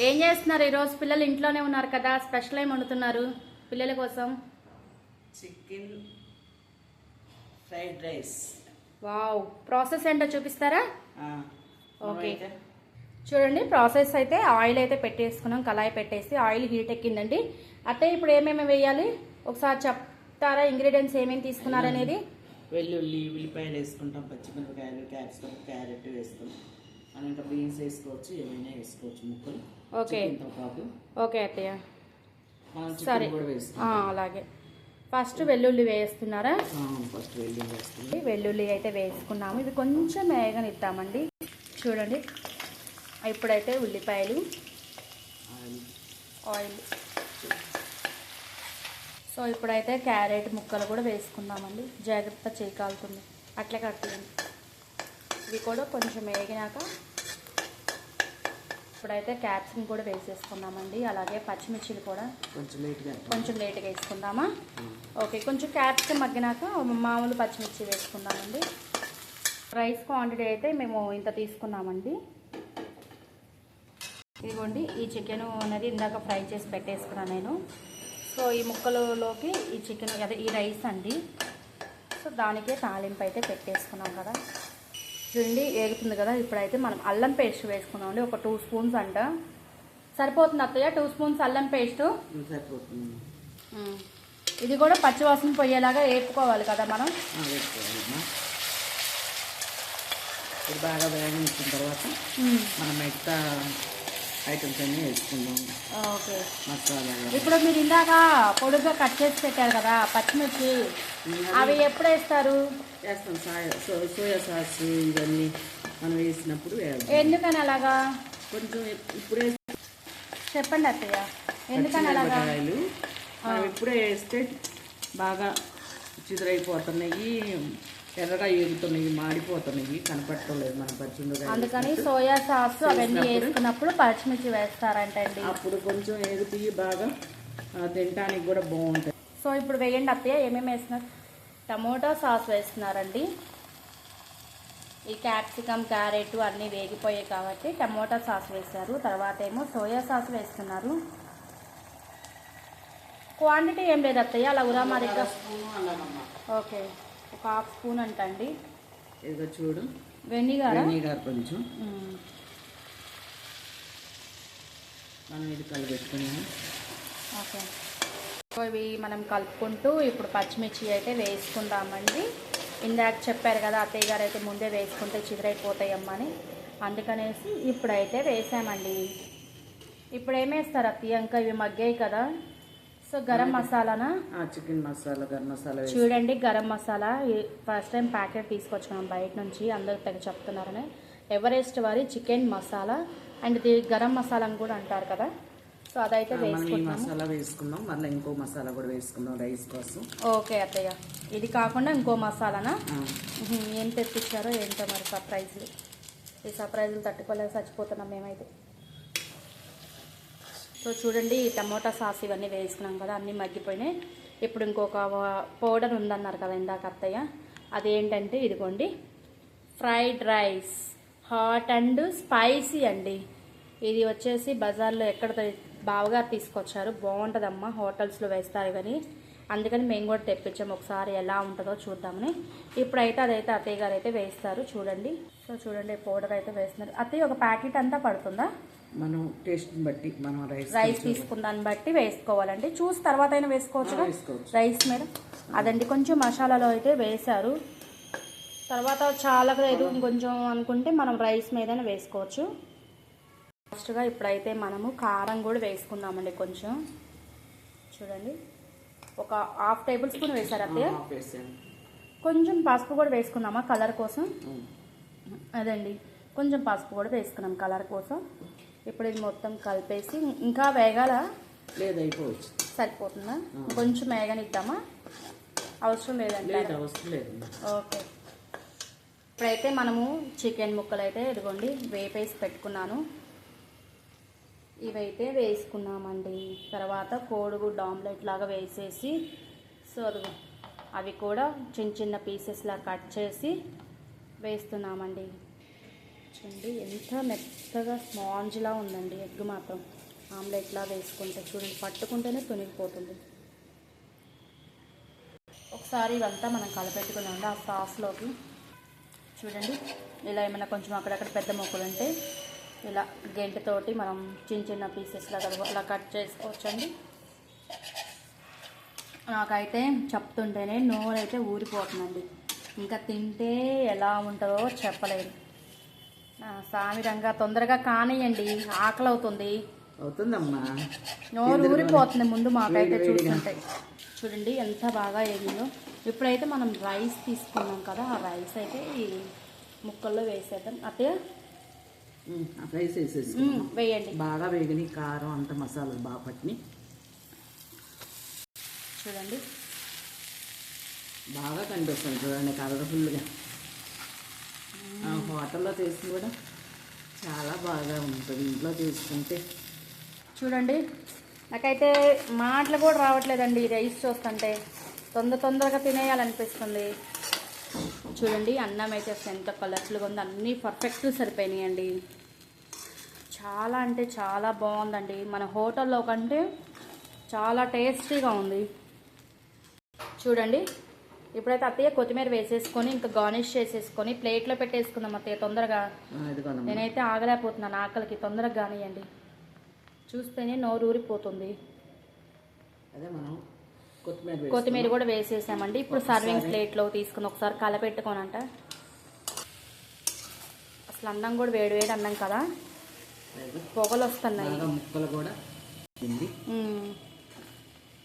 ఏం చేస్తున్నారు ఈరోజు? పిల్లలు ఇంట్లోనే ఉన్నారు కదా, స్పెషల్ ఏం వండుతున్నారు పిల్లల కోసం? Chicken fried rice. Wow, process ఏంటో చూపిస్తారా? Okay, okay. చూడండి ప్రాసెస్ అయితే ఆయిల్ అయితే పెట్టేసుకున్నాం, కళాయి పెట్టేసి ఆయిల్ హీట్ ఎక్కిందండి. అయితే ఇప్పుడు ఏమేమి వేయాలి ఒకసారి చెప్తారా? ఇంగ్రీడియంట్స్ ఏమేమి తీసుకున్నారనేది. వెల్లుల్లి, ఉల్లిపాయలు వేసుకుంటాం, పచ్చిమిరపకాయలు, క్యాప్సికమ్, క్యారెట్ వేసుకుంటాం. మనం ఇంకా బీన్స్ వేసుకోవచ్చు, ఏమైనా వేసుకోవచ్చు ముక్కలు. ఓకే ఓకే అత్తయ్య, సరే అలాగే. ఫస్ట్ వెల్లుల్లి వేస్తున్నారా? ఫస్ట్ వెల్లుల్లి వేస్తుంది. వెల్లుల్లి అయితే వేసుకున్నాము, ఇది కొంచెం వేగనిద్దామండి. చూడండి ఇప్పుడైతే ఉల్లిపాయలు, ఆయిల్. సో ఇప్పుడైతే క్యారెట్ ముక్కలు కూడా వేసుకుందామండి. జాగ్రత్త చేయకాలుతుంది, అట్లే కట్టేయండి. ఇవి కూడా కొంచెం వేగినాక ఇప్పుడైతే క్యాప్సికం కూడా వేసేసుకుందామండి. అలాగే పచ్చిమిర్చిలు కూడా కొంచెం లేట్గా వేసుకుందామా? ఓకే, కొంచెం క్యాప్సికం మగ్గినాక మామూలు పచ్చిమిర్చి వేసుకుందామండి. రైస్ క్వాంటిటీ అయితే మేము ఇంత తీసుకున్నామండి. ఇదిగోండి, ఈ చికెన్ అనేది ఇందాక ఫ్రై చేసి పెట్టేసుకున్నాను నేను. సో ఈ ముక్కలలోకి ఈ చికెన్ అదే ఈ రైస్ అండి. సో దానికే తాలింపు అయితే పెట్టేసుకున్నాం కదా. చూడండి ఏగుతుంది కదా. ఇప్పుడైతే మనం అల్లం పేస్ట్ వేసుకున్నాం అండి, ఒక 2 స్పూన్స్ అంట. సరిపోతుంది అత్తయ్య 2 స్పూన్స్ అల్లం పేస్ట్? సరిపోతుంది. ఇది కూడా పచ్చివాసన పోయేలాగా వేపుకోవాలి కదా మనం. ఇది బాగా వేగించిన తర్వాత మనం మిగతా ఐటమ్స్ అన్నీ వేసుకుందాం. ఓకే, మసాలా. ఇప్పుడు మీరు ఇందాక పొడుగ్గా కట్ చేసి పెట్టారు కదా పచ్చిమిర్చి, అవి ఎప్పుడు వేస్తారు? వేస్తాం, సోయా సాస్ ఇవన్నీ మనం వేసినప్పుడు. ఎందుకని అలాగా? కొంచెం ఇప్పుడు చెప్పండి అత్తయ్య, ఎందుకని అలాగా? మనం ఇప్పుడే వేస్తే బాగా చిదురైపోతున్నాయి, ఎర్రగా ఏగుతున్నాయి, మాడిపోతున్నాయి, కనపడలేదు మన పచ్చిమిరపకాయలు. అందుకని సోయా సాస్ అవన్నీ వేసుకున్నప్పుడు పచ్చిమిర్చి వేస్తారంటండి. అప్పుడు కొంచెం ఏగుతాయి, బాగా తినడానికి కూడా బాగుంటుంది. సో ఇప్పుడు వేయండి అత్తయ్య, ఏమేమి వేస్తున్నారు? టమోటా సాస్ వేస్తున్నారండి. ఈ క్యాప్సికమ్, క్యారెట్ అన్నీ వేగిపోయాయి కాబట్టి టమోటా సాస్ వేశారు. తర్వాత ఏమో సోయా సాస్ వేస్తున్నారు. క్వాంటిటీ ఏం లేదు అత్తయ్య, అలా ఉరామారిగా. ఓకే, ఒక 1/2 స్పూన్ అంటండి. ఇదిగో చూడు, వెనిగర్ కొంచెం మనం ఇది కలిపెట్టుకున్నాము. ఓకే, ఇవి మనం కలుపుకుంటూ ఇప్పుడు పచ్చిమిర్చి అయితే వేసుకుందామండి. ఇందాక చెప్పారు కదా అత్తయ్య గారు అయితే ముందే వేసుకుంటే చిగురైపోతాయమ్మని, అందుకనేసి ఇప్పుడైతే వేసామండి. ఇప్పుడు ఏమేస్తారు అత్తయ్య? ఇంకా ఇవి మగ్గాయి కదా. సో గరం మసాలానా? చికెన్ మసాలా, గరం మసాలా. చూడండి garam masala first time packet తీసుకొచ్చుకున్నాం బయట నుంచి, అందరూ తెగ చెప్తున్నారని. ఎవరెస్ట్ వారి చికెన్ మసాలా అండ్ ఇది గరం మసాలా అని కూడా అంటారు కదా. సో అదైతే మసాలా వేసుకుందాం, మళ్ళీ ఇంకో మసాలా కూడా వేసుకుందాం రైస్ కోసం. ఓకే అత్తయ్య, ఇది కాకుండా ఇంకో మసాలానా? ఏం తెప్పించారో ఏంటో మరి సర్ప్రైజ్లు. ఈ సర్ప్రైజ్లు తట్టుకోలేక చచ్చిపోతున్నాం మేమైతే. సో చూడండి టమోటా సాస్ ఇవన్నీ వేసుకున్నాం కదా, అన్నీ మగ్గిపోయినాయి. ఇప్పుడు ఇంకొక పౌడర్ ఉందన్నారు కదా ఇందాక అత్తయ్య, అదేంటంటే ఇదిగోండి, fried rice hot and spicy అండి. ఇది వచ్చేసి బజార్లో ఎక్కడ బావగారు తీసుకొచ్చారు, బాగుంటుందమ్మా, హోటల్స్లో వేస్తారు కానీ, అందుకని మేము కూడా తెప్పించాము, ఒకసారి ఎలా ఉంటుందో చూద్దామని. ఇప్పుడైతే అదైతే అత్తయ్య గారు అయితే వేస్తారు చూడండి. సో చూడండి పౌడర్ అయితే వేస్తున్నారు. అత్తయ్య ఒక ప్యాకెట్ అంతా పడుతుందా? మనం టేస్ట్ బట్టి, మనం రైస్ తీసుకున్న దాన్ని బట్టి వేసుకోవాలండి. చూసి తర్వాత అయినా వేసుకోవచ్చు రైస్ మీద. అదండి కొంచెం మసాలాలో అయితే వేశారు, తర్వాత చాలా లేదు ఇంకొంచెం అనుకుంటే మనం రైస్ మీదనే వేసుకోవచ్చు. ఫస్ట్గా ఇప్పుడైతే మనము కారం కూడా వేసుకుందామండి. కొంచెం చూడండి, ఒక 1/2 టేబుల్ స్పూన్ వేసారు అత్తయ్య. కొంచెం పసుపు కూడా వేసుకున్నామా కలర్ కోసం? అదండి, కొంచెం పసుపు కూడా వేసుకున్నాం కలర్ కోసం. ఇప్పుడు ఇది మొత్తం కలిపేసి ఇంకా వేగాల? లేదు, అయిపోవచ్చు. సరిపోతుందా? కొంచెం వేగనిద్దామా? అవసరం లేదండి. ఓకే, ఇప్పుడైతే మనము చికెన్ ముక్కలు అయితే ఇదిగోండి వేపేసి పెట్టుకున్నాను, ఇవైతే వేసుకున్నామండి. తర్వాత కోడిగుడ్డు ఆమ్లెట్ లాగా వేసేసి, సో అవి కూడా చిన్న చిన్న పీసెస్లా కట్ చేసి వేస్తున్నామండి. చూడండి ఎంత మెత్తగా స్పాంజ్లా ఉందండి ఎగ్ మాత్రం. ఆమ్లెట్లా వేసుకుంటే చూడండి పట్టుకుంటేనే తునిగిపోతుంది. ఒకసారి ఇదంతా మనం కలపెట్టుకున్నామండి ఆ సాస్లోకి. చూడండి ఇలా ఏమైనా కొంచెం అక్కడక్కడ పెద్ద ముక్కలు ఉంటే ఇలా గెంటతోటి మనం చిన్న చిన్న పీసెస్ లాగా అలా కట్ చేసుకోవచ్చండి. నాకైతే చెప్తుంటేనే నోరైతే ఊరిపోతుందండి. ఇంకా తింటే ఎలా ఉంటుందో చెప్పలేదు. సామిరంగా తొందరగా కానియండి, ఆకలి అవుతుంది. అవుతుందమ్మా, నోరు ఊరిపోతుంది ముందు మాకైతే చూస్తుంటే. చూడండి ఎంత బాగా వేగిందో. ఇప్పుడైతే మనం రైస్ తీసుకున్నాం కదా, ఆ రైస్ అయితే ఈ ముక్కల్లో వేసేద్దాం. అదే రైస్ వేసేసి వేయండి. బాగా వేగిని కారం అంత మసాలాలు బాగా పట్టిని. చూడండి బాగా కనిపిస్తుంది చూడండి కలర్ఫుల్గా. హోటల్లో చేసింది కూడా చాలా బాగా ఉంటుంది ఇంట్లో చేసుకుంటే. చూడండి నాకైతే మాటలు కూడా రావట్లేదండి ఈ రైస్ చూస్తుంటే. తొందరగా తినేయాలనిపిస్తుంది. చూడండి అన్నం అయితే అసలు ఎంత కలర్ఫుల్గా ఉంది. అన్నీ పర్ఫెక్ట్ సరిపోయినాయండి. చాలా అంటే చాలా బాగుందండి. మన హోటల్లో కంటే చాలా టేస్టీగా ఉంది. చూడండి ఇప్పుడైతే అత్తయ్య కొత్తిమీర వేసేసుకొని ఇంకా గార్నిష్ చేసేసుకొని ప్లేట్లో పెట్టేసుకుందాం అత్తయ్య తొందరగా. నేనైతే ఆగలేకపోతున్నాను ఆకలికి. తొందరగా కానివ్వండి, చూస్తేనే నోరు ఊరిపోతుంది. అదే మనం కొత్తిమీర కూడా వేసేసామండి. ఇప్పుడు సర్వింగ్ ప్లేట్లో తీసుకుని ఒకసారి కలపెట్టుకోనంట. అసలు అన్నం కూడా వేడి అన్నం కదా, పొగలు వస్తున్నాయి. ముక్కలు కూడా